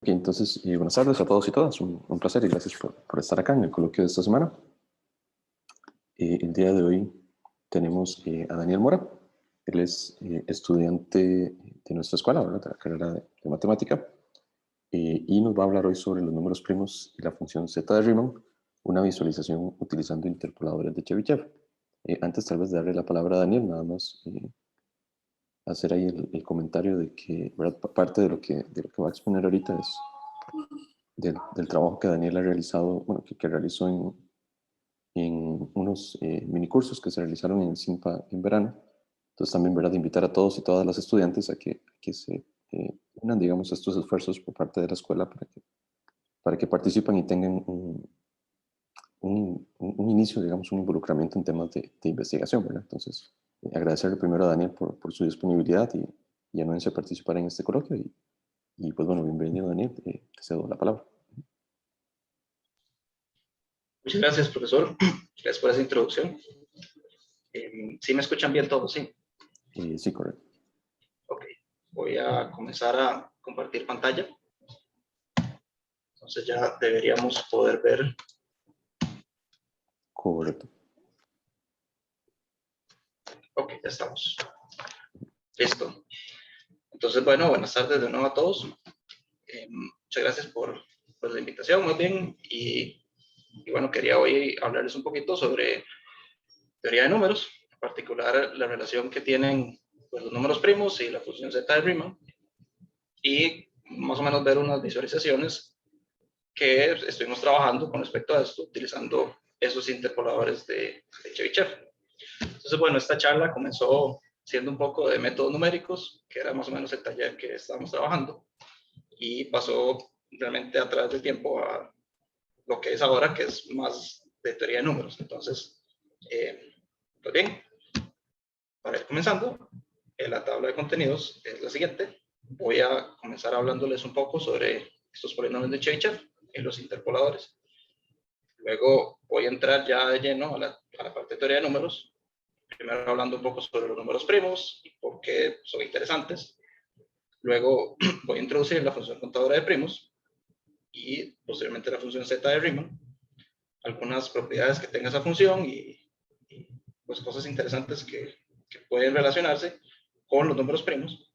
Ok, entonces, buenas tardes a todos y todas. Un placer y gracias por estar acá en el coloquio de esta semana. El día de hoy tenemos a Daniel Mora. Él es estudiante de nuestra escuela, ¿verdad? De la carrera de matemática. Y nos va a hablar hoy sobre los números primos y la función z de Riemann, una visualización utilizando interpoladores de Chebyshev. Antes tal vez de darle la palabra a Daniel, nada más hacer ahí el comentario de que, ¿verdad? Parte de lo que va a exponer ahorita es del trabajo que Daniel ha realizado, bueno, que realizó en unos minicursos que se realizaron en el SINPA en verano. Entonces también, ¿verdad?, de invitar a todos y todas las estudiantes a que se unan, digamos, a estos esfuerzos por parte de la escuela para que participen y tengan un inicio, digamos, un involucramiento en temas de investigación, ¿verdad? Entonces, agradecerle primero a Daniel por su disponibilidad y anuencia a participar en este coloquio. Y pues bueno, bienvenido, Daniel, te cedo la palabra. Muchas gracias, profesor. Gracias por esa introducción. ¿Sí me escuchan bien todos? Sí. Sí, correcto. Ok. Voy a comenzar a compartir pantalla. Entonces ya deberíamos poder ver. Correcto. Ok, ya estamos. Listo. Entonces, bueno, buenas tardes de nuevo a todos. Muchas gracias por la invitación, muy bien. Y bueno, quería hoy hablarles un poquito sobre teoría de números, en particular la relación que tienen pues, los números primos y la función z de Riemann. Y más o menos ver unas visualizaciones que estuvimos trabajando con respecto a esto, utilizando esos interpoladores de Chebyshev. Entonces, bueno, esta charla comenzó siendo un poco de métodos numéricos, que era más o menos el taller que estábamos trabajando, y pasó realmente a través del tiempo a lo que es ahora, que es más de teoría de números. Entonces, pues bien, para ir comenzando, la tabla de contenidos es la siguiente. Voy a comenzar hablándoles un poco sobre estos polinomios de Chebyshev y los interpoladores. Luego voy a entrar ya de lleno a la parte de teoría de números. Primero hablando un poco sobre los números primos y por qué son interesantes. Luego voy a introducir la función contadora de primos y posteriormente la función z de Riemann. Algunas propiedades que tenga esa función y pues cosas interesantes que pueden relacionarse con los números primos.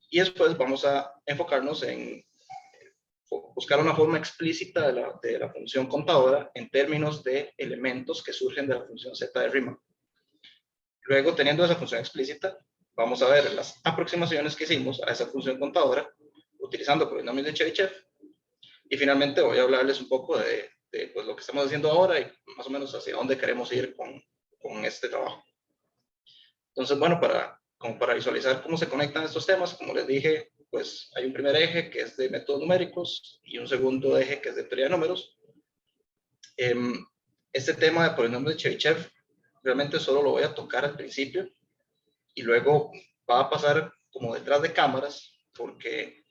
Y después vamos a enfocarnos en buscar una forma explícita de la función contadora en términos de elementos que surgen de la función z de Riemann. Luego, teniendo esa función explícita, vamos a ver las aproximaciones que hicimos a esa función contadora utilizando polinomios de Chebyshev. Y finalmente voy a hablarles un poco de pues, lo que estamos haciendo ahora y más o menos hacia dónde queremos ir con este trabajo. Entonces, bueno, como para visualizar cómo se conectan estos temas, como les dije, pues hay un primer eje que es de métodos numéricos y un segundo eje que es de teoría de números. Este tema de polinomios de Chebyshev realmente solo lo voy a tocar al principio y luego va a pasar como detrás de cámaras porque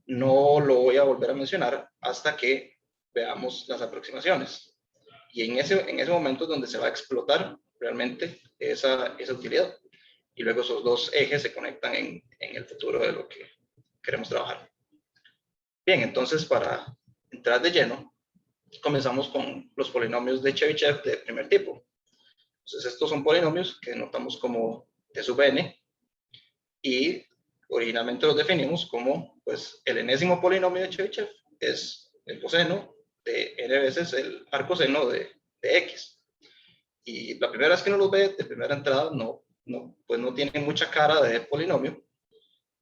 no lo voy a volver a mencionar hasta que veamos las aproximaciones. Y en ese momento es donde se va a explotar realmente esa utilidad. Y luego esos dos ejes se conectan en el futuro de lo que queremos trabajar. Bien, entonces para entrar de lleno, comenzamos con los polinomios de Chebyshev de primer tipo. Entonces estos son polinomios que notamos como t sub n y originalmente los definimos como pues el enésimo polinomio de Chebyshev es el coseno de n veces el arcoseno de x. Y la primera vez que uno los ve de primera entrada pues no tienen mucha cara de polinomio,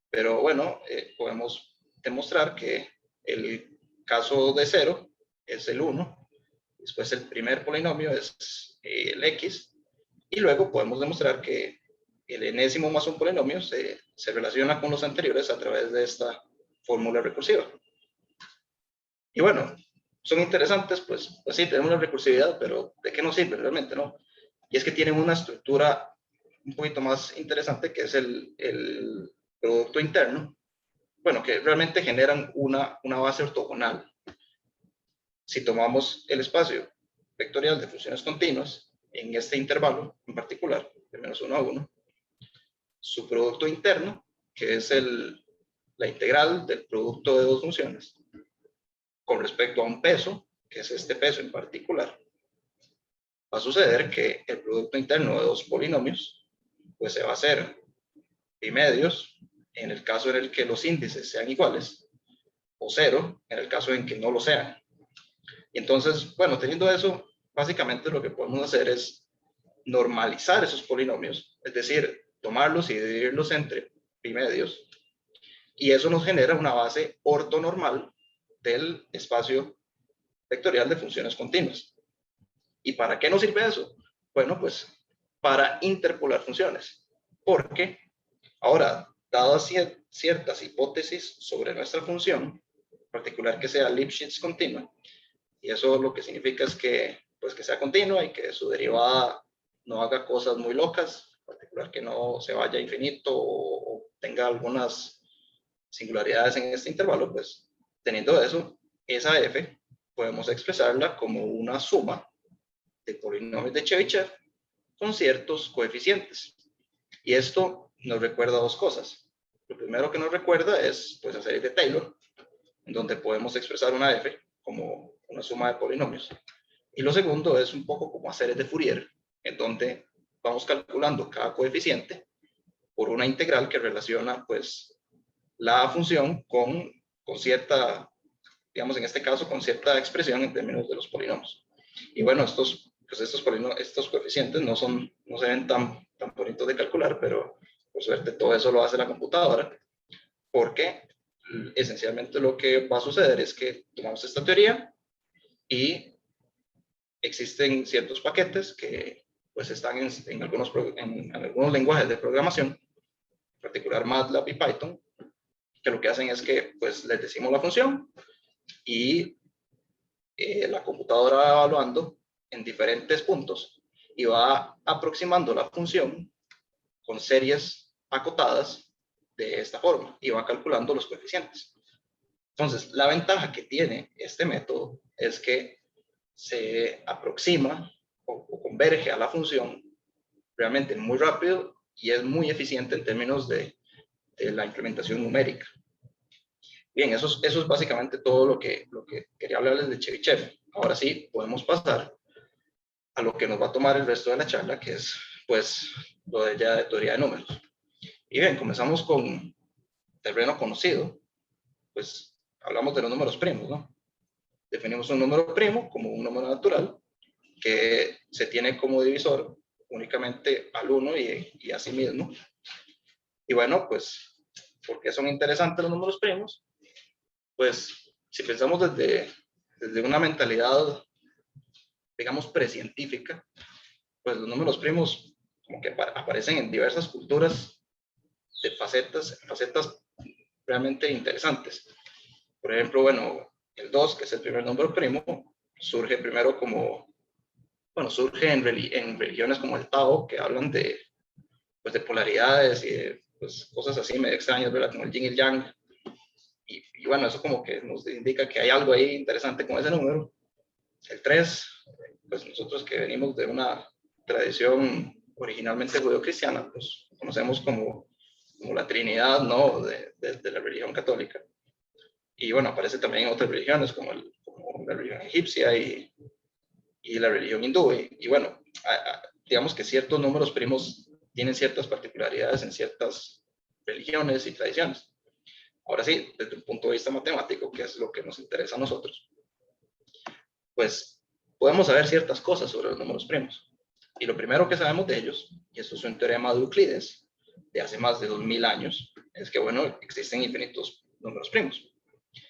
pero bueno, podemos demostrar que el caso de 0 es el 1, después el primer polinomio es el x, y luego podemos demostrar que el enésimo más un polinomio se relaciona con los anteriores a través de esta fórmula recursiva. Y bueno, son interesantes, pues sí, tenemos la recursividad, pero ¿de qué nos sirve realmente, no? Y es que tienen una estructura un poquito más interesante, que es el producto interno, bueno, que realmente generan una base ortogonal. Si tomamos el espacio vectorial de funciones continuas, en este intervalo en particular, de menos 1 a 1, su producto interno, que es la integral del producto de dos funciones, con respecto a un peso, que es este peso en particular, va a suceder que el producto interno de dos polinomios pues se va a hacer bimedios en el caso en el que los índices sean iguales, o cero en el caso en que no lo sean. Y entonces, bueno, teniendo eso, básicamente lo que podemos hacer es normalizar esos polinomios, es decir, tomarlos y dividirlos entre bimedios, y eso nos genera una base ortonormal del espacio vectorial de funciones continuas. ¿Y para qué nos sirve eso? Bueno, pues para interpolar funciones, porque ahora, dadas ciertas hipótesis sobre nuestra función, en particular que sea Lipschitz continua, y eso lo que significa es que, pues, que sea continua y que su derivada no haga cosas muy locas, en particular que no se vaya a infinito o tenga algunas singularidades en este intervalo, pues teniendo eso, esa f podemos expresarla como una suma de polinomios de Chebyshev con ciertos coeficientes. Y esto nos recuerda dos cosas. Lo primero que nos recuerda es pues, la serie de Taylor, en donde podemos expresar una f como una suma de polinomios. Y lo segundo es un poco como a series de Fourier, en donde vamos calculando cada coeficiente por una integral que relaciona pues la función con cierta, digamos en este caso, con cierta expresión en términos de los polinomios. Y bueno, estos coeficientes no se ven tan bonitos de calcular, pero por suerte todo eso lo hace la computadora, porque esencialmente lo que va a suceder es que tomamos esta teoría y existen ciertos paquetes que pues están en algunos lenguajes de programación, en particular MATLAB y Python, que lo que hacen es que pues les decimos la función y la computadora va evaluando en diferentes puntos y va aproximando la función con series acotadas de esta forma y va calculando los coeficientes. Entonces, la ventaja que tiene este método es que se aproxima o converge a la función realmente muy rápido y es muy eficiente en términos de la implementación numérica. Bien, eso es básicamente todo lo que quería hablarles de Chebyshev. Ahora sí, podemos pasar a lo que nos va a tomar el resto de la charla, que es, pues, lo de ya de teoría de números. Y bien, comenzamos con terreno conocido, pues, hablamos de los números primos, ¿no? Definimos un número primo como un número natural que se tiene como divisor únicamente al 1 y a sí mismo. Y bueno, pues, ¿por qué son interesantes los números primos? Pues, si pensamos desde una mentalidad, digamos, precientífica, pues los números primos como que aparecen en diversas culturas de facetas realmente interesantes. Por ejemplo, bueno, el 2, que es el primer número primo, surge primero surge en religiones como el Tao, que hablan pues, de polaridades y de pues, cosas así medio extrañas, ¿verdad? Como el yin y el yang. Y bueno, eso como que nos indica que hay algo ahí interesante con ese número. El 3, pues nosotros que venimos de una tradición originalmente judeocristiana, pues conocemos como la Trinidad, ¿no? de la religión católica. Y bueno, aparece también en otras religiones como la religión egipcia y la religión hindú. Y bueno, digamos que ciertos números primos tienen ciertas particularidades en ciertas religiones y tradiciones. Ahora sí, desde un punto de vista matemático, que es lo que nos interesa a nosotros, pues podemos saber ciertas cosas sobre los números primos. Y lo primero que sabemos de ellos, y esto es un teorema de Euclides de hace más de 2000 años, es que, bueno, existen infinitos números primos.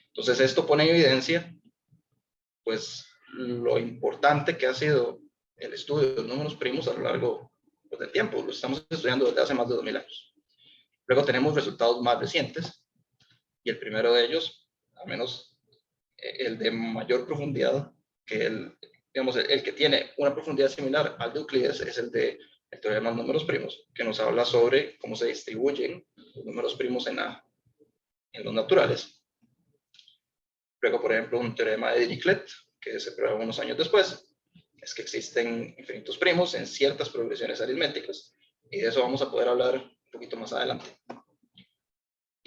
Entonces, esto pone en evidencia, pues, lo importante que ha sido el estudio de los números primos a lo largo pues, del tiempo. Lo estamos estudiando desde hace más de 2000 años. Luego tenemos resultados más recientes, y el primero de ellos, al menos el de mayor profundidad, que digamos, el que tiene una profundidad similar al de Euclides, es el teorema de números primos, que nos habla sobre cómo se distribuyen los números primos en los naturales. Luego, por ejemplo, un teorema de Dirichlet, que se prueba unos años después, es que existen infinitos primos en ciertas progresiones aritméticas, y de eso vamos a poder hablar un poquito más adelante.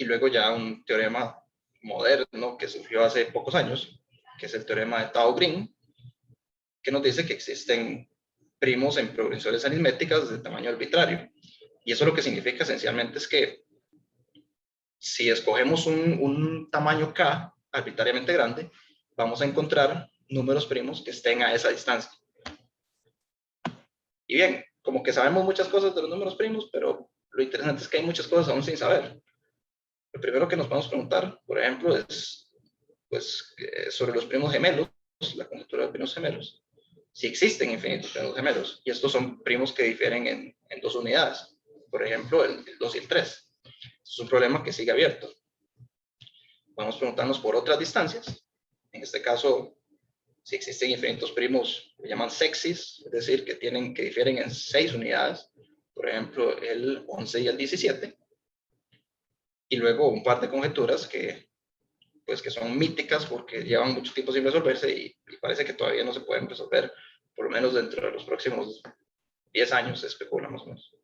Y luego ya un teorema moderno que surgió hace pocos años, que es el teorema de Tao-Green, que nos dice que existen primos en progresiones aritméticas de tamaño arbitrario. Y eso lo que significa esencialmente es que si escogemos un tamaño k arbitrariamente grande, vamos a encontrar números primos que estén a esa distancia. Y bien, como que sabemos muchas cosas de los números primos, pero lo interesante es que hay muchas cosas aún sin saber. Lo primero que nos vamos a preguntar, por ejemplo, es pues, sobre los primos gemelos, la conjetura de primos gemelos. Si existen infinitos primos gemelos, y estos son primos que difieren en 2 unidades. Por ejemplo, el 2 y el 3. Es un problema que sigue abierto. Vamos a preguntarnos por otras distancias. En este caso, si existen infinitos primos que llaman sexys, es decir, que difieren en 6 unidades, por ejemplo, el 11 y el 17. Y luego un par de conjeturas que son míticas porque llevan mucho tiempo sin resolverse y parece que todavía no se pueden resolver, por lo menos dentro de los próximos 10 años, se especula más o menos.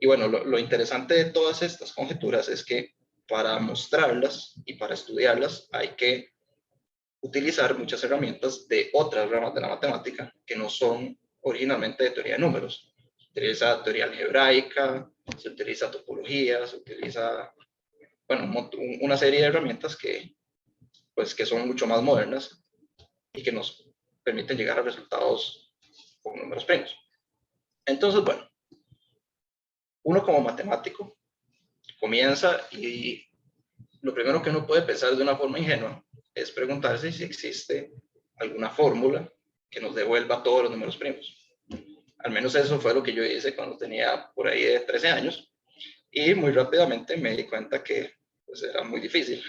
Y bueno, lo interesante de todas estas conjeturas es que para mostrarlas y para estudiarlas hay que utilizar muchas herramientas de otras ramas de la matemática que no son originalmente de teoría de números. Se utiliza teoría algebraica, se utiliza topología, se utiliza, bueno, una serie de herramientas que son mucho más modernas y que nos permiten llegar a resultados con números primos. Entonces, bueno, uno como matemático comienza y lo primero que uno puede pensar de una forma ingenua es preguntarse si existe alguna fórmula que nos devuelva todos los números primos. Al menos eso fue lo que yo hice cuando tenía por ahí de 13 años y muy rápidamente me di cuenta que pues, era muy difícil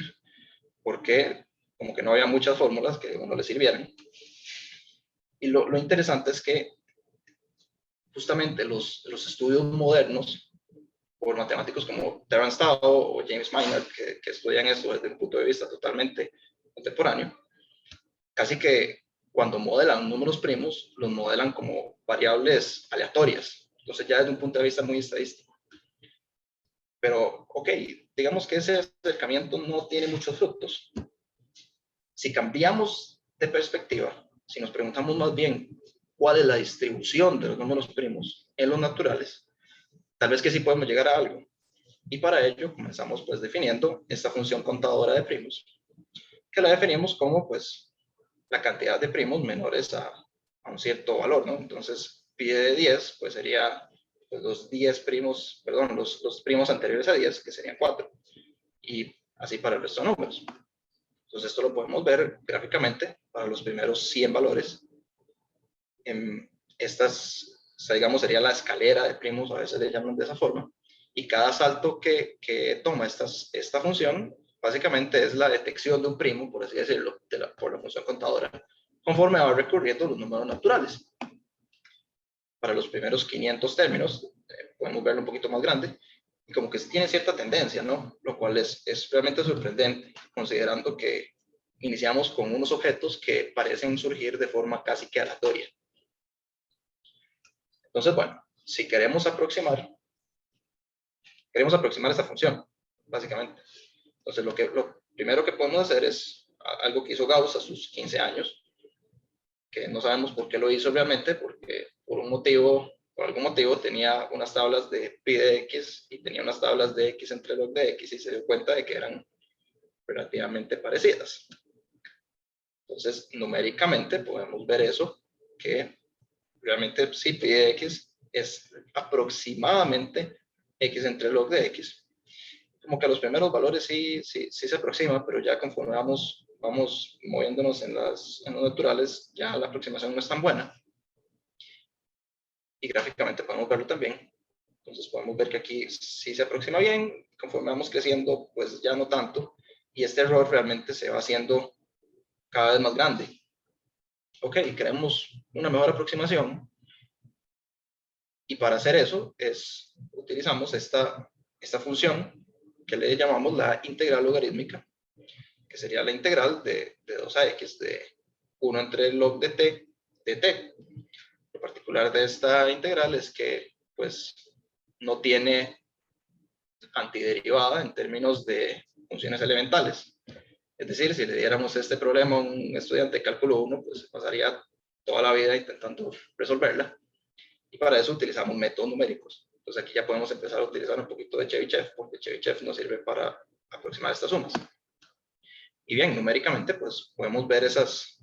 porque como que no había muchas fórmulas que a uno le sirvieran. Y lo interesante es que justamente los estudios modernos por matemáticos como Terence Tao o James Minor, que estudian esto desde un punto de vista totalmente contemporáneo, casi que cuando modelan números primos, los modelan como variables aleatorias. Entonces ya desde un punto de vista muy estadístico. Pero, ok, digamos que ese acercamiento no tiene muchos frutos. Si cambiamos de perspectiva, si nos preguntamos más bien cuál es la distribución de los números primos en los naturales, tal vez que sí podemos llegar a algo. Y para ello comenzamos pues definiendo esta función contadora de primos, que la definimos como pues la cantidad de primos menores a un cierto valor, ¿no? Entonces, pi de 10 pues sería pues, los 10 primos, perdón, los primos anteriores a 10, que serían 4. Y así para el resto de números. Entonces, esto lo podemos ver gráficamente para los primeros 100 valores. Digamos, sería la escalera de primos, a veces le llaman de esa forma. Y cada salto que toma esta función, básicamente es la detección de un primo, por así decirlo, por la función contadora, conforme va recurriendo los números naturales. Para los primeros 500 términos, podemos verlo un poquito más grande, y como que tiene cierta tendencia, ¿no? Lo cual es realmente sorprendente, considerando que iniciamos con unos objetos que parecen surgir de forma casi que aleatoria. Entonces, bueno, si queremos aproximar esta función, básicamente. Entonces, lo primero que podemos hacer es algo que hizo Gauss a sus 15 años, que no sabemos por qué lo hizo realmente, porque por algún motivo tenía unas tablas de pi de x y tenía unas tablas de x entre log de x y se dio cuenta de que eran relativamente parecidas. Entonces, numéricamente podemos ver eso, que realmente sí pi de x es aproximadamente x entre log de x. Como que a los primeros valores sí se aproxima, pero ya conforme vamos moviéndonos en los naturales, ya la aproximación no es tan buena. Y gráficamente podemos verlo también. Entonces podemos ver que aquí sí se aproxima bien, conforme vamos creciendo, pues ya no tanto, y este error realmente se va haciendo cada vez más grande. Ok, queremos una mejor aproximación, y para hacer eso utilizamos esta función que le llamamos la integral logarítmica, que sería la integral de 2 a x de 1 entre el log de t de t. Lo particular de esta integral es que pues no tiene antiderivada en términos de funciones elementales. Es decir, si le diéramos este problema a un estudiante de cálculo 1, pues pasaría toda la vida intentando resolverla. Y para eso utilizamos métodos numéricos. Entonces aquí ya podemos empezar a utilizar un poquito de Chebyshev, porque Chebyshev nos sirve para aproximar estas sumas. Y bien, numéricamente, pues podemos ver esas,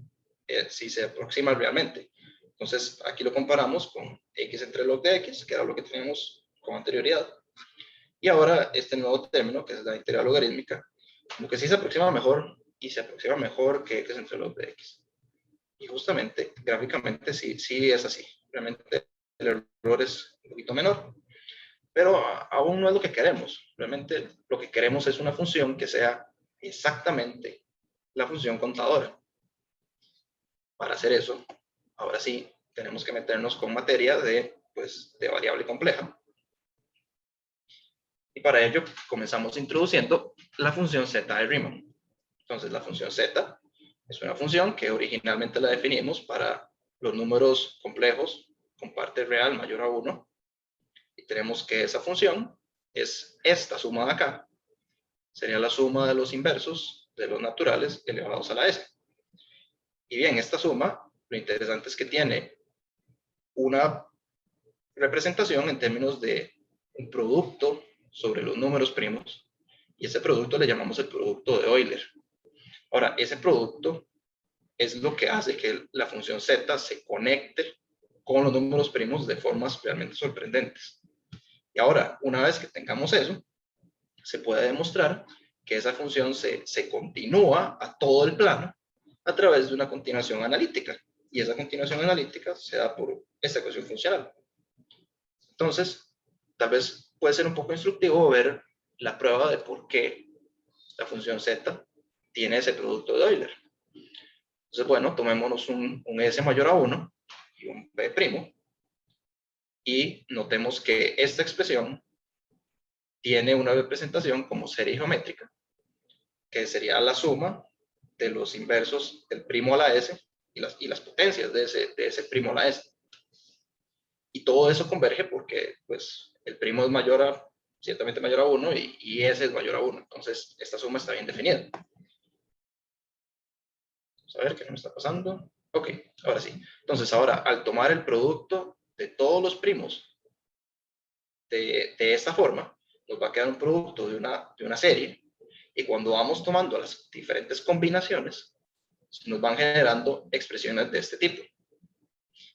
si se aproximan realmente. Entonces aquí lo comparamos con x entre log de x, que era lo que teníamos con anterioridad. Y ahora este nuevo término, que es la integral logarítmica, como que sí se aproxima mejor, y se aproxima mejor que x entre log de x. Y justamente, gráficamente, sí es así. Realmente el error es un poquito menor, pero aún no es lo que queremos. Realmente lo que queremos es una función que sea exactamente la función contadora. Para hacer eso, ahora sí, tenemos que meternos con materia de variable compleja. Y para ello comenzamos introduciendo la función z de Riemann. Entonces la función z es una función que originalmente la definimos para los números complejos con parte real mayor a 1. Y tenemos que esa función es esta suma de acá. Sería la suma de los inversos de los naturales elevados a la s. Y bien, esta suma, lo interesante es que tiene una representación en términos de un producto sobre los números primos. Y ese producto le llamamos el producto de Euler. Ahora, ese producto es lo que hace que la función z se conecte con los números primos de formas realmente sorprendentes. Y ahora, una vez que tengamos eso, se puede demostrar que esa función se continúa a todo el plano a través de una continuación analítica. Y esa continuación analítica se da por esta ecuación funcional. Entonces, tal vez puede ser un poco instructivo ver la prueba de por qué la función z tiene ese producto de Euler. Entonces, bueno, tomémonos un S mayor a 1 y un P', y notemos que esta expresión tiene una representación como serie geométrica, que sería la suma de los inversos del primo a la S y las potencias de ese primo a la S. Y todo eso converge porque pues, el primo es ciertamente mayor a 1 y S es mayor a 1. Entonces, esta suma está bien definida. Vamos a ver qué me está pasando. Ok, ahora sí. Entonces, ahora, al tomar el producto de todos los primos de esta forma, nos va a quedar un producto de una serie. Y cuando vamos tomando las diferentes combinaciones, nos van generando expresiones de este tipo.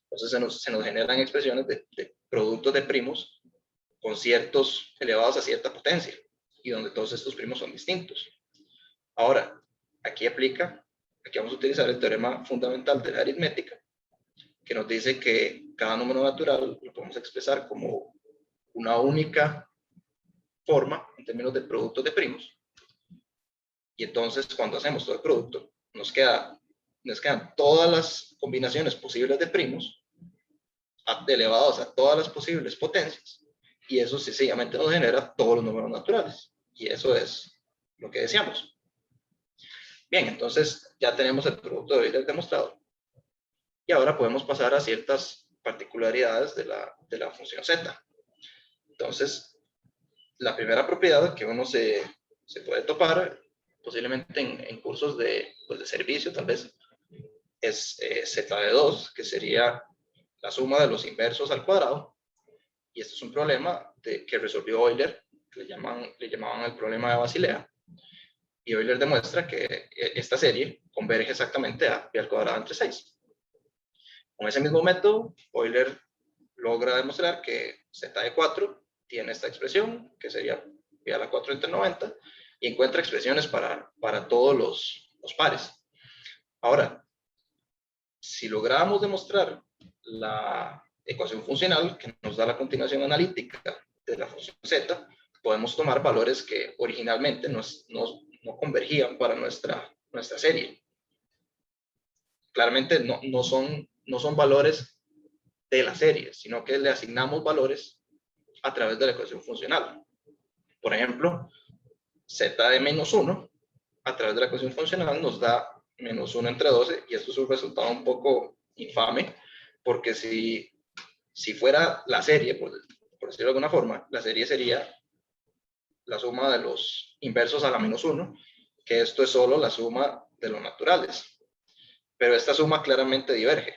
Entonces se nos generan expresiones de productos de primos con ciertos elevados a cierta potencia y donde todos estos primos son distintos. Ahora, aquí vamos a utilizar el teorema fundamental de la aritmética, que nos dice que cada número natural lo podemos expresar como una única forma en términos de productos de primos. Y entonces, cuando hacemos todo el producto, nos quedan todas las combinaciones posibles de primos elevados a todas las posibles potencias, y eso sencillamente nos genera todos los números naturales, y eso es lo que deseamos. Bien, entonces ya tenemos el producto de Euler demostrado, y ahora podemos pasar a ciertas particularidades de la función z. Entonces, la primera propiedad que uno se puede topar, posiblemente en cursos de servicio tal vez, es z de 2, que sería la suma de los inversos al cuadrado. Y este es un problema que resolvió Euler, que le llamaban el problema de Basilea. Y Euler demuestra que esta serie converge exactamente a pi al cuadrado entre 6. Con ese mismo método, Euler logra demostrar que z de 4 tiene esta expresión, que sería pi a la 4 entre 90, y encuentra expresiones para todos los pares. Ahora, si logramos demostrar la ecuación funcional que nos da la continuación analítica de la función z, podemos tomar valores que originalmente no convergían para nuestra serie. Claramente no son valores de la serie, sino que le asignamos valores a través de la ecuación funcional. Por ejemplo, z de menos 1 a través de la ecuación funcional nos da menos 1 entre 12, y esto es un resultado un poco infame, porque si fuera la serie, por decirlo de alguna forma, la serie sería la suma de los inversos a la menos 1, que esto es solo la suma de los naturales. Pero esta suma claramente diverge.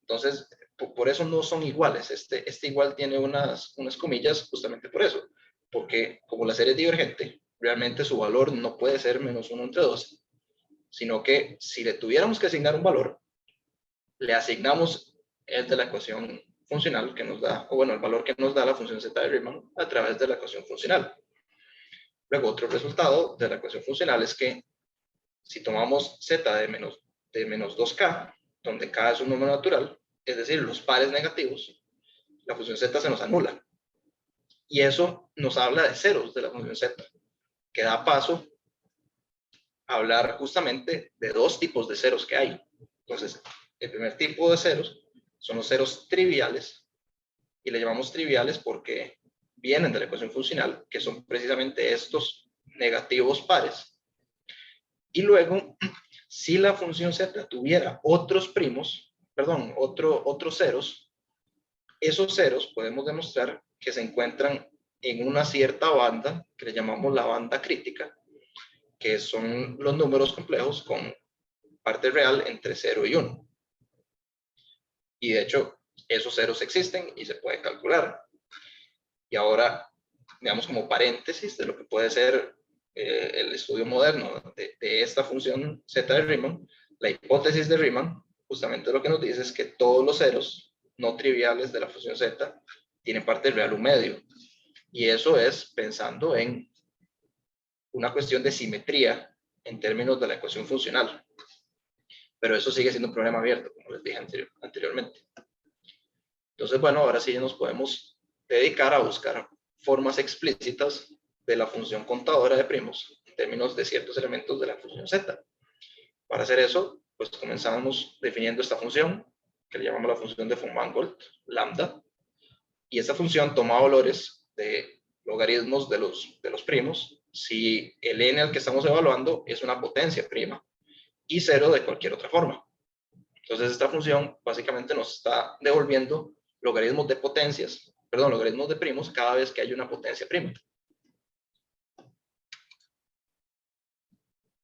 Entonces, por eso no son iguales. Este igual tiene unas comillas justamente por eso. Porque como la serie es divergente, realmente su valor no puede ser menos 1 entre 12, sino que si le tuviéramos que asignar un valor, le asignamos el de la ecuación funcional que nos da, o bueno, el valor que nos da la función z de Riemann a través de la ecuación funcional. Luego, otro resultado de la ecuación funcional es que si tomamos z de menos 2k, donde k es un número natural, es decir, los pares negativos, la función z se nos anula. Y eso nos habla de ceros de la función z, que da paso a hablar justamente de dos tipos de ceros que hay. Entonces, el primer tipo de ceros son los ceros triviales, y le llamamos triviales porque vienen de la ecuación funcional, que son precisamente estos negativos pares. Y luego, si la función z tuviera otros primos, perdón, otros ceros, esos ceros podemos demostrar que se encuentran en una cierta banda, que le llamamos la banda crítica, que son los números complejos con parte real entre 0 y 1. Y de hecho, esos ceros existen y se puede calcular. Y ahora, digamos como paréntesis de lo que puede ser el estudio moderno de esta función z de Riemann, la hipótesis de Riemann justamente lo que nos dice es que todos los ceros no triviales de la función z tienen parte real un medio. Y eso es pensando en una cuestión de simetría en términos de la ecuación funcional. Pero eso sigue siendo un problema abierto, como les dije anteriormente. Entonces, bueno, ahora sí nos podemos dedicar a buscar formas explícitas de la función contadora de primos en términos de ciertos elementos de la función z. Para hacer eso, pues comenzamos definiendo esta función, que le llamamos la función de von Mangold, lambda, y esta función toma valores de logaritmos de los primos si el n al que estamos evaluando es una potencia prima y 0 de cualquier otra forma. Entonces esta función básicamente nos está devolviendo logaritmos de potencias, perdón, logaritmos de primos cada vez que hay una potencia prima.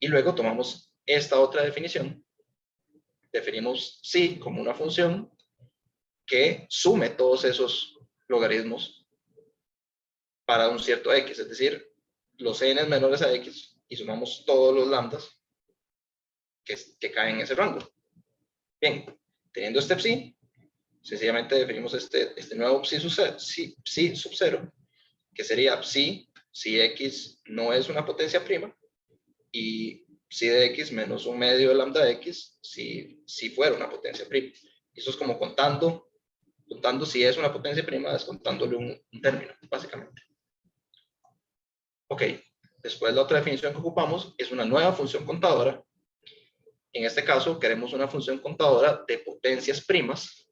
Y luego tomamos esta otra definición, definimos psi como una función que sume todos esos logaritmos para un cierto x, es decir, los n menores a x, y sumamos todos los lambdas que caen en ese rango. Bien, teniendo este psi, sencillamente definimos este nuevo psi sub 0, que sería psi si x no es una potencia prima, y psi de x menos un medio de lambda x si fuera una potencia prima. Eso es como contando si es una potencia prima, descontándole un término, básicamente. Ok, después la otra definición que ocupamos es una nueva función contadora. En este caso queremos una función contadora de potencias primas,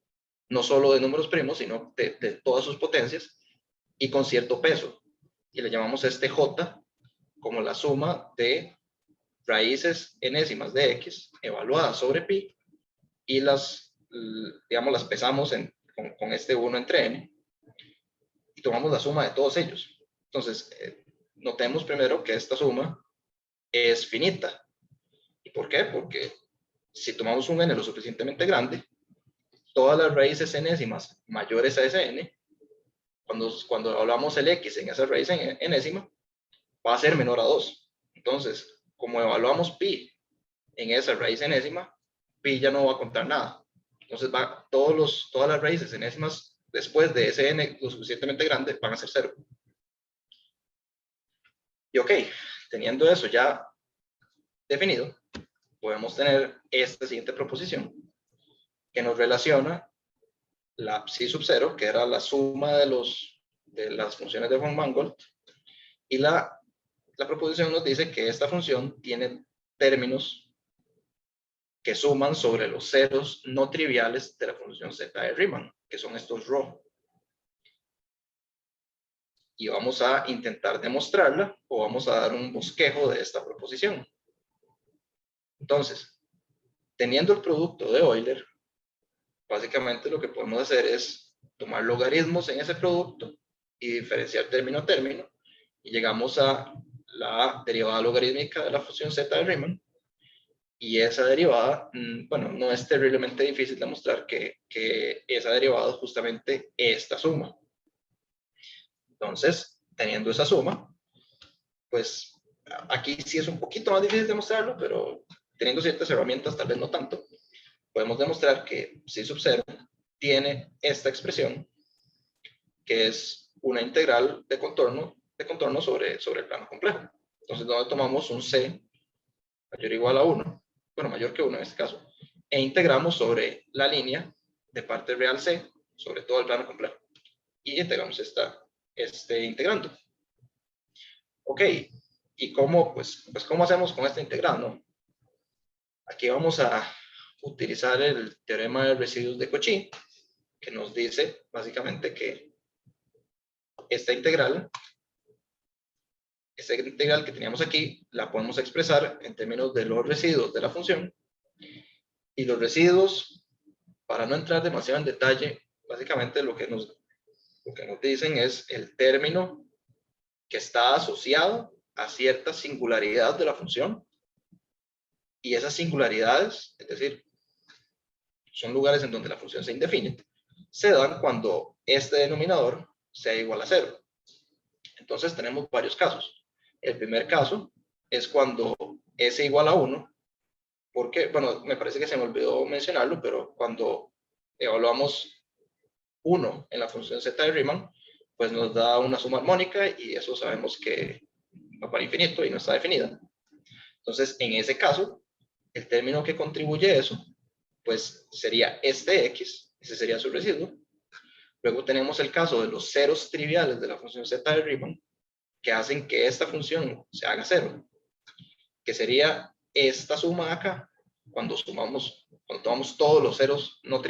no solo de números primos, sino de todas sus potencias, y con cierto peso. Y le llamamos este j como la suma de raíces enésimas de x evaluadas sobre pi, y las pesamos con este 1 entre n, y tomamos la suma de todos ellos. Entonces, notemos primero que esta suma es finita. ¿Y por qué? Porque si tomamos un n lo suficientemente grande, todas las raíces enésimas mayores a ese n, cuando evaluamos el x en esa raíz enésima, va a ser menor a 2. Entonces, como evaluamos pi en esa raíz enésima, pi ya no va a contar nada. Entonces, todas las raíces enésimas después de ese n lo suficientemente grande van a ser 0. Y ok, teniendo eso ya definido, podemos tener esta siguiente proposición que nos relaciona la psi sub 0, que era la suma de las funciones de von Mangold, y la proposición nos dice que esta función tiene términos que suman sobre los ceros no triviales de la función z de Riemann, que son estos ρ. Y vamos a intentar demostrarla, o vamos a dar un bosquejo de esta proposición. Entonces, teniendo el producto de Euler, básicamente lo que podemos hacer es tomar logaritmos en ese producto y diferenciar término a término, y llegamos a la derivada logarítmica de la función z de Riemann. Y esa derivada, bueno, no es terriblemente difícil demostrar que esa derivada es justamente esta suma. Entonces, teniendo esa suma, pues aquí sí es un poquito más difícil demostrarlo, pero teniendo ciertas herramientas, tal vez no tanto, podemos demostrar que psi sub 0 tiene esta expresión, que es una integral de contorno sobre el plano complejo. Entonces, donde tomamos un c mayor o igual a 1, bueno, mayor que 1 en este caso, e integramos sobre la línea de parte real c sobre todo el plano complejo. Y integramos este integrando. Ok, ¿y cómo, cómo hacemos con esta integral, no? Aquí vamos a utilizar el teorema de residuos de Cauchy, que nos dice básicamente que esta integral que teníamos aquí la podemos expresar en términos de los residuos de la función. Y los residuos, para no entrar demasiado en detalle, básicamente lo que nos dicen es el término que está asociado a cierta singularidad de la función. Y esas singularidades, es decir, son lugares en donde la función se indefine, se dan cuando este denominador sea igual a 0. Entonces tenemos varios casos. El primer caso es cuando s igual a 1, porque, bueno, me parece que se me olvidó mencionarlo, pero cuando evaluamos 1 en la función z de Riemann, pues nos da una suma armónica y eso sabemos que va para infinito y no está definida. Entonces, en ese caso, el término que contribuye a eso, pues sería este x, ese sería su residuo. Luego tenemos el caso de los ceros triviales de la función z de Riemann, que hacen que esta función se haga 0, que sería esta suma acá, cuando tomamos todos los ceros los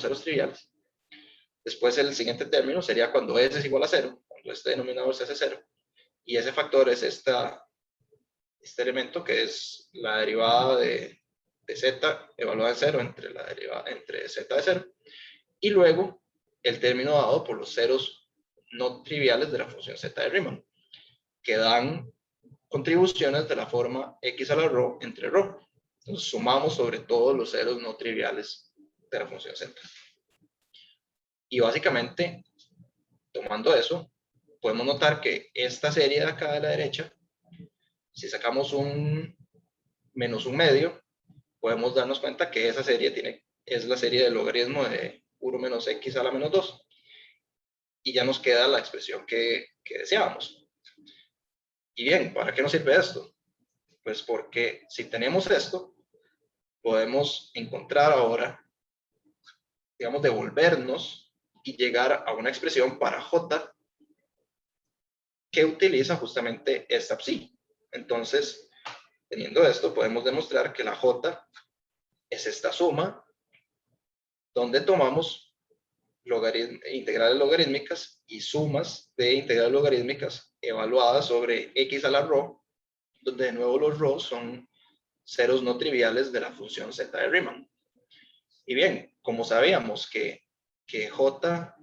ceros triviales. Después el siguiente término sería cuando s es igual a 0, cuando este denominador se hace 0, y ese factor es este elemento que es la derivada de z evaluada en 0 entre z de 0, y luego el término dado por los ceros no triviales de la función z de Riemann, que dan contribuciones de la forma x a la rho entre rho. Entonces sumamos sobre todos los ceros no triviales de la función z. Y básicamente, tomando eso, podemos notar que esta serie de acá de la derecha, si sacamos un menos un medio, podemos darnos cuenta que esa serie es la serie del logaritmo de 1 menos x a la menos 2. Y ya nos queda la expresión que deseábamos. Y bien, ¿para qué nos sirve esto? Pues porque si tenemos esto, podemos encontrar ahora, digamos, devolvernos y llegar a una expresión para j que utiliza justamente esta psi. Entonces, teniendo esto, podemos demostrar que la j es esta suma donde tomamos integrales logarítmicas y sumas de integrales logarítmicas evaluadas sobre x a la rho, donde de nuevo los rho son ceros no triviales de la función z de Riemann. Y bien, como sabíamos que j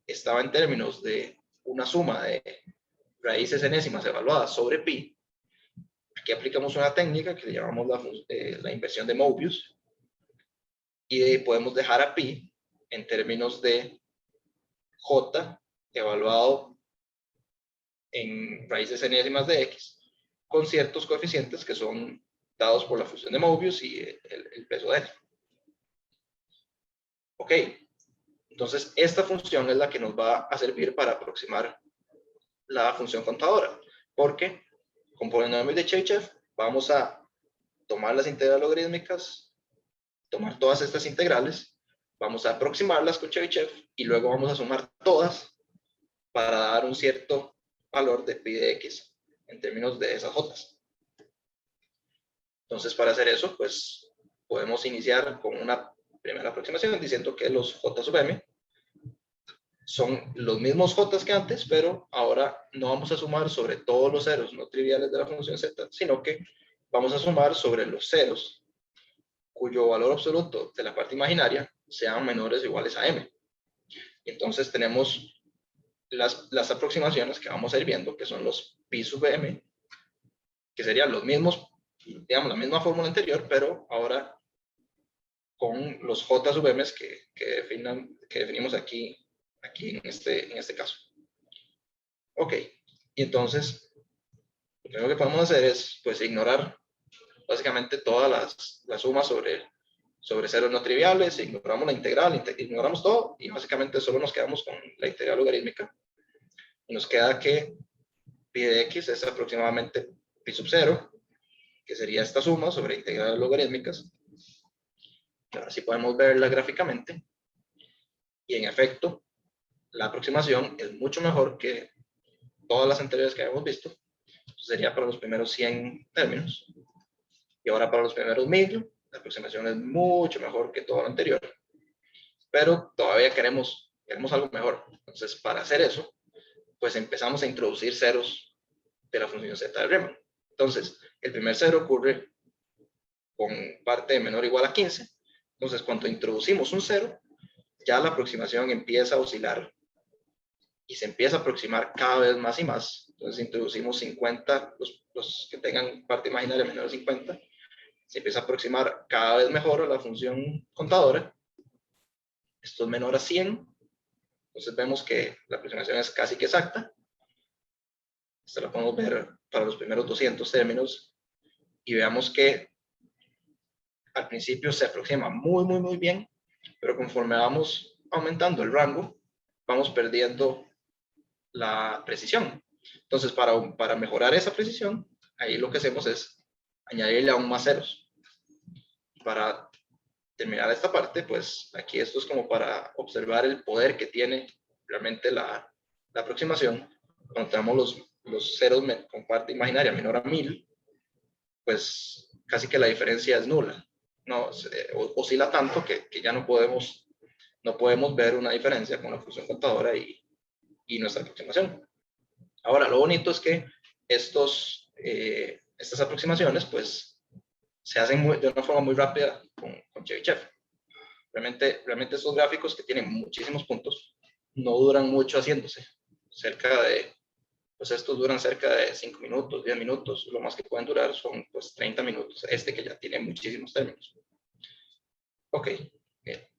estaba en términos de una suma de raíces enésimas evaluadas sobre pi, aquí aplicamos una técnica que le llamamos la inversión de Mobius, y podemos dejar a pi en términos de j evaluado en raíces enésimas de x con ciertos coeficientes que son dados por la función de Mobius y el peso de n. Ok, entonces esta función es la que nos va a servir para aproximar la función contadora, porque con polinomios de Chebyshev vamos a tomar las integrales logarítmicas, tomar todas estas integrales, vamos a aproximarlas con Chebyshev y luego vamos a sumar todas para dar un cierto valor de pi de x en términos de esas j. Entonces, para hacer eso, pues podemos iniciar con una primera aproximación diciendo que los j sub m son los mismos j que antes, pero ahora no vamos a sumar sobre todos los ceros no triviales de la función z, sino que vamos a sumar sobre los ceros cuyo valor absoluto de la parte imaginaria sean menores o iguales a m. Y entonces tenemos las aproximaciones que vamos a ir viendo, que son los pi sub m, que serían los mismos, digamos, la misma fórmula anterior, pero ahora con los j sub m que definimos aquí en este caso. Ok, y entonces, lo primero que podemos hacer es, pues, ignorar básicamente todas las sumas sobre ceros no triviales, ignoramos la integral, ignoramos todo, y básicamente solo nos quedamos con la integral logarítmica. Y nos queda que pi de x es aproximadamente pi sub 0, que sería esta suma sobre integrales logarítmicas. Ahora sí podemos verla gráficamente, y en efecto, la aproximación es mucho mejor que todas las anteriores que habíamos visto. Eso sería para los primeros 100 términos. Y ahora para los primeros 1000, la aproximación es mucho mejor que todo lo anterior. Pero todavía queremos algo mejor. Entonces, para hacer eso, pues empezamos a introducir ceros de la función z de Riemann. Entonces, el primer cero ocurre con parte menor o igual a 15. Entonces, cuando introducimos un cero, ya la aproximación empieza a oscilar y se empieza a aproximar cada vez más y más. Entonces, introducimos 50, los que tengan parte imaginaria menor a 50, se empieza a aproximar cada vez mejor a la función contadora. Esto es menor a 100. Entonces vemos que la aproximación es casi que exacta. Esto lo podemos ver para los primeros 200 términos y veamos que al principio se aproxima muy bien, pero conforme vamos aumentando el rango, vamos perdiendo la precisión. Entonces, para mejorar esa precisión, ahí lo que hacemos es añadirle aún más ceros. Para terminar esta parte, pues aquí esto es como para observar el poder que tiene realmente la aproximación. Cuando tenemos los ceros con parte imaginaria menor a 1000, pues casi que la diferencia es nula. No, oscila tanto que ya no podemos ver una diferencia con la función contadora y nuestra aproximación. Ahora, lo bonito es que estas aproximaciones, pues, se hacen de una forma muy rápida con Chebyshev. Realmente estos gráficos, que tienen muchísimos puntos, no duran mucho haciéndose. Pues estos duran cerca de 5 minutos, 10 minutos. Lo más que pueden durar son, pues, 30 minutos. Que ya tiene muchísimos términos. Ok.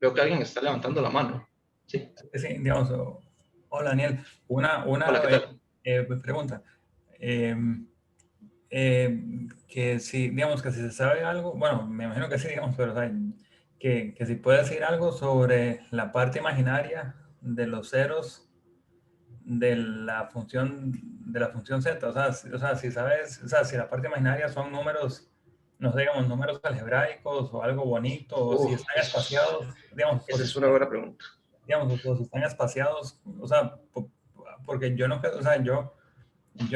Veo que alguien está levantando la mano. Sí. Sí, digamos, hola Daniel. Una Hola, ¿qué tal? pregunta. Que si, digamos, que si se sabe algo, bueno, me imagino que sí, digamos, pero o sea, que si puede decir algo sobre la parte imaginaria de los ceros de la función z, o sea, si sabes, o sea, si la parte imaginaria son números, no sé, digamos, números algebraicos o algo bonito, o si están espaciados, digamos, Esa es una buena pregunta. Digamos, o si están espaciados, o sea, porque yo no, o sea, yo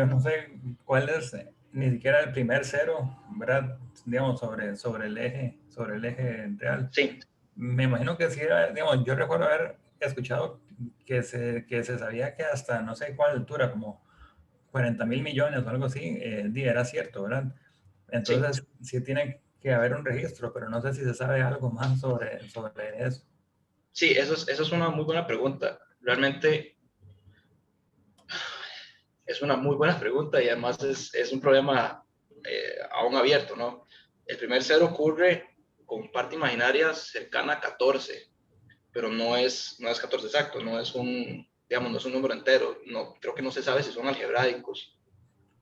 no sé cuál es ni siquiera el primer cero, ¿verdad? Digamos, sobre el eje real. Sí. Me imagino que sí era, digamos, yo recuerdo haber escuchado que se sabía que hasta no sé cuál altura, como 40,000 millones o algo así, era cierto, ¿verdad? Entonces, sí tiene que haber un registro, pero no sé si se sabe algo más sobre eso. Sí, esa es una muy buena pregunta. Realmente es una muy buena pregunta y además es un problema aún abierto, ¿no? El primer cero ocurre con parte imaginaria cercana a 14, pero no es 14 exacto, no es un número entero. No, creo que no se sabe si son algebraicos.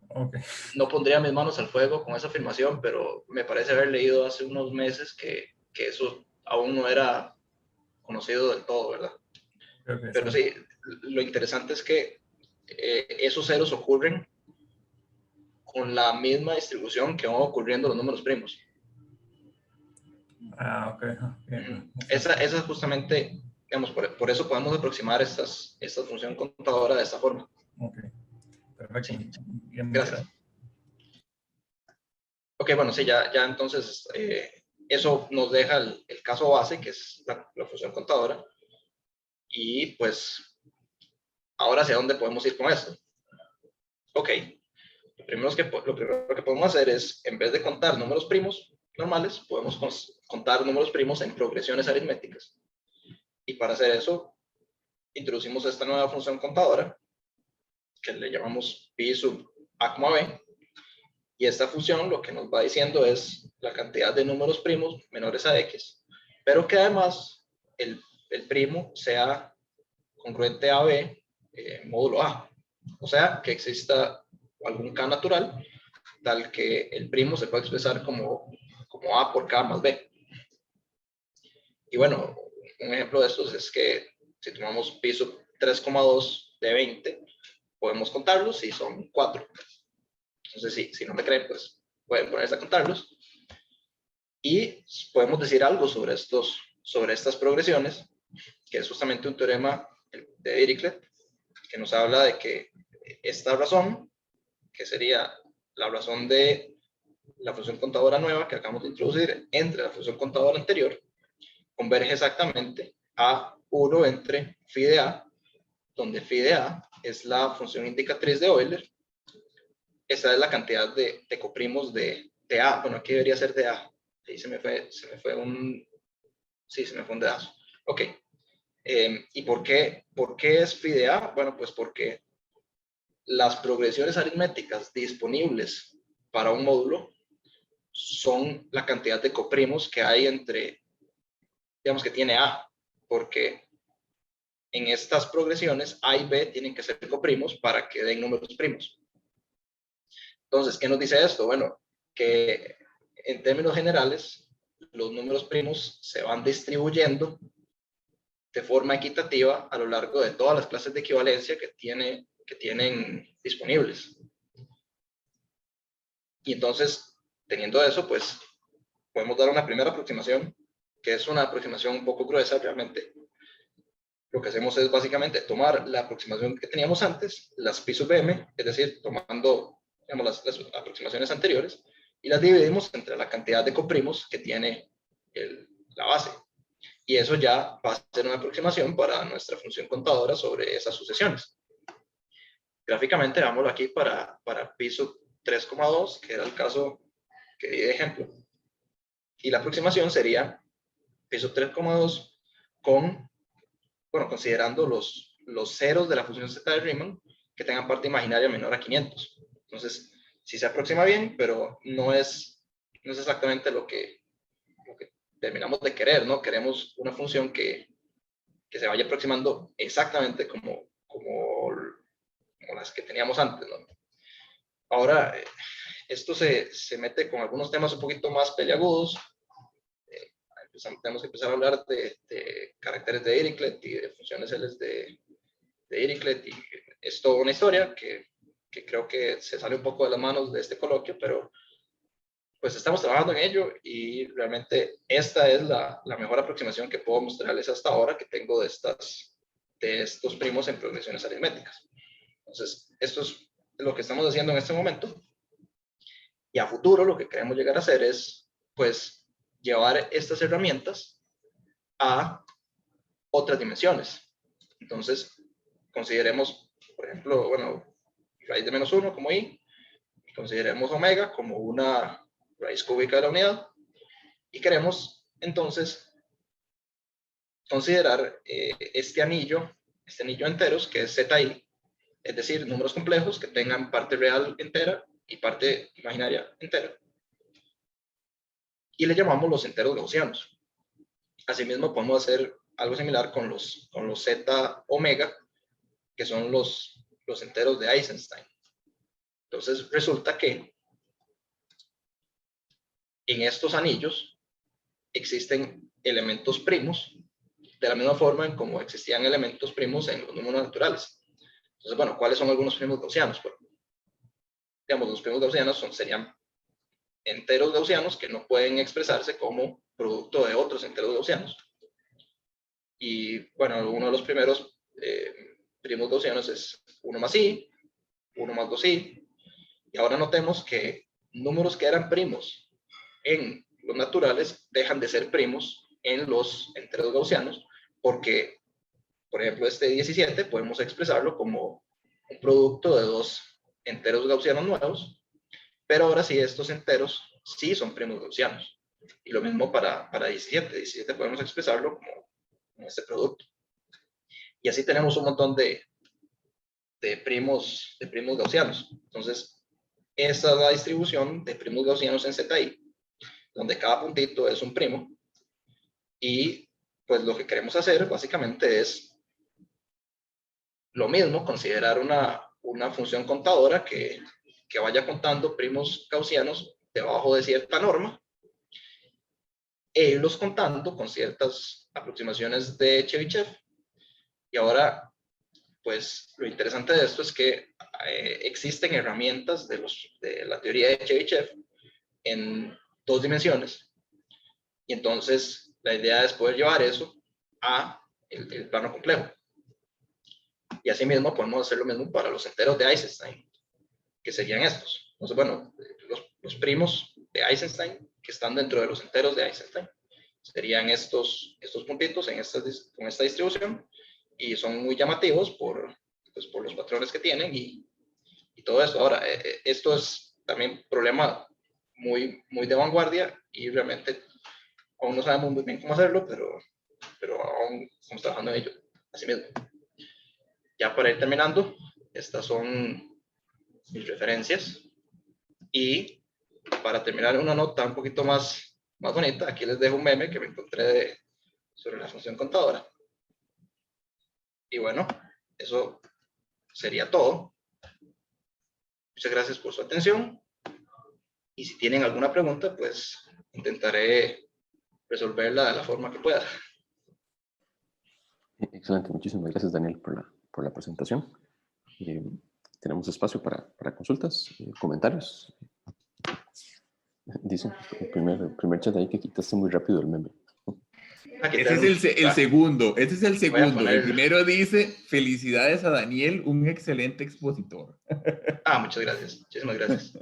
Okay. No pondría mis manos al fuego con esa afirmación, pero me parece haber leído hace unos meses que eso aún no era conocido del todo, ¿verdad? Pero sí, lo interesante es que esos ceros ocurren con la misma distribución que van ocurriendo los números primos. Ah, ok. Esa es justamente, digamos, por eso podemos aproximar esta función contadora de esta forma. Ok, perfecto. Sí. Bien, gracias. Ok, bueno, sí, ya entonces eso nos deja el caso base, que es la función contadora. Y pues, ahora hacia dónde podemos ir con esto. Ok, lo primero que podemos hacer es, en vez de contar números primos normales, podemos contar números primos en progresiones aritméticas. Y para hacer eso, introducimos esta nueva función contadora, que le llamamos pi sub a, b, y esta función lo que nos va diciendo es la cantidad de números primos menores a x, pero que además el primo sea congruente a b módulo a, o sea, que exista algún k natural tal que el primo se pueda expresar como a por k más b. Y bueno, un ejemplo de estos es que si tomamos pi sub 3,2 de 20, podemos contarlos y son 4. Entonces, si no me creen, pues pueden ponerse a contarlos. Y podemos decir algo sobre estas progresiones, que es justamente un teorema de Dirichlet, que nos habla de que esta razón, que sería la razón de la función contadora nueva que acabamos de introducir entre la función contadora anterior, converge exactamente a 1 entre phi de a, donde phi de a es la función indicatriz de Euler. Esa es la cantidad de coprimos de a. Bueno, aquí debería ser de a. Ahí se me fue un dedazo. Ok. ¿Y por qué es phi de a? Bueno, pues porque las progresiones aritméticas disponibles para un módulo son la cantidad de coprimos que hay entre, digamos que tiene a, porque en estas progresiones a y b tienen que ser coprimos para que den números primos. Entonces, ¿qué nos dice esto? Bueno, que en términos generales, los números primos se van distribuyendo de forma equitativa a lo largo de todas las clases de equivalencia que tienen disponibles. Y entonces, teniendo eso, pues podemos dar una primera aproximación, que es una aproximación un poco gruesa realmente. Lo que hacemos es básicamente tomar la aproximación que teníamos antes, las pi sub m, es decir, tomando, digamos, las aproximaciones anteriores, y las dividimos entre la cantidad de coprimos que tiene la base. Y eso ya va a ser una aproximación para nuestra función contadora sobre esas sucesiones. Gráficamente, veámoslo aquí para pi sub 3,2, que era el caso que di de ejemplo. Y la aproximación sería pi sub 3,2 considerando los ceros de la función z de Riemann que tengan parte imaginaria menor a 500. Entonces, sí se aproxima bien, pero no es exactamente lo que terminamos de querer, ¿no? Queremos una función que se vaya aproximando exactamente como las que teníamos antes, ¿no? Ahora, esto se mete con algunos temas un poquito más peliagudos. Tenemos que empezar a hablar de caracteres de Dirichlet y de funciones L de Dirichlet, y es toda una historia que creo que se sale un poco de las manos de este coloquio, pero pues estamos trabajando en ello y realmente esta es la mejor aproximación que puedo mostrarles hasta ahora que tengo de estos primos en progresiones aritméticas. Entonces, esto es lo que estamos haciendo en este momento, y a futuro lo que queremos llegar a hacer es, pues, llevar estas herramientas a otras dimensiones. Entonces, consideremos, por ejemplo, raíz de menos 1 como i, y consideremos omega como una raíz cúbica de la unidad, y queremos entonces considerar este anillo enteros, que es zi, es decir, números complejos que tengan parte real entera y parte imaginaria entera, y le llamamos los enteros gaussianos. Asimismo, podemos hacer algo similar con los z omega, que son los enteros de Eisenstein. Entonces, resulta que en estos anillos existen elementos primos, de la misma forma en como existían elementos primos en los números naturales. Entonces, bueno, ¿cuáles son algunos primos gaussianos? Bueno, digamos, los primos gaussianos serían enteros gaussianos que no pueden expresarse como producto de otros enteros gaussianos. Y bueno, uno de los primeros primos gaussianos es 1 más i, 1 más 2i, y ahora notemos que números que eran primos en los naturales dejan de ser primos en los enteros gaussianos, porque, por ejemplo, este 17 podemos expresarlo como un producto de dos enteros gaussianos nuevos, pero ahora sí estos enteros sí son primos gaussianos. Y lo mismo para 17. 17 podemos expresarlo como este producto. Y así tenemos un montón de de primos gaussianos. Entonces, esa es la distribución de primos gaussianos en ZI, donde cada puntito es un primo. Y pues lo que queremos hacer básicamente es lo mismo, considerar una función contadora que vaya contando primos gaussianos debajo de cierta norma e irlos contando con ciertas aproximaciones de Chebyshev. Y ahora, pues lo interesante de esto es que existen herramientas de la teoría de Chebyshev en 2 dimensiones. Y entonces la idea es poder llevar eso a el plano complejo. Y asimismo podemos hacer lo mismo para los enteros de Eisenstein, que serían estos. Entonces, bueno, los primos de Eisenstein que están dentro de los enteros de Eisenstein serían estos puntitos con esta distribución, y son muy llamativos por los patrones que tienen y todo esto. Ahora, esto es también un problema muy de vanguardia y realmente aún no sabemos muy bien cómo hacerlo, pero aún estamos trabajando en ello. Así mismo. Ya para ir terminando, estas son mis referencias. Y para terminar, una nota un poquito más bonita, aquí les dejo un meme que me encontré sobre la función contadora. Y bueno, eso sería todo. Muchas gracias por su atención. Y si tienen alguna pregunta, pues intentaré resolverla de la forma que pueda. Excelente, muchísimas gracias, Daniel, por la presentación. Tenemos espacio para consultas, comentarios. Dice el primer chat ahí que quitaste muy rápido el meme. Ese es el segundo. Ese es el segundo. El primero dice: felicidades a Daniel, un excelente expositor. Muchas gracias. Muchísimas gracias.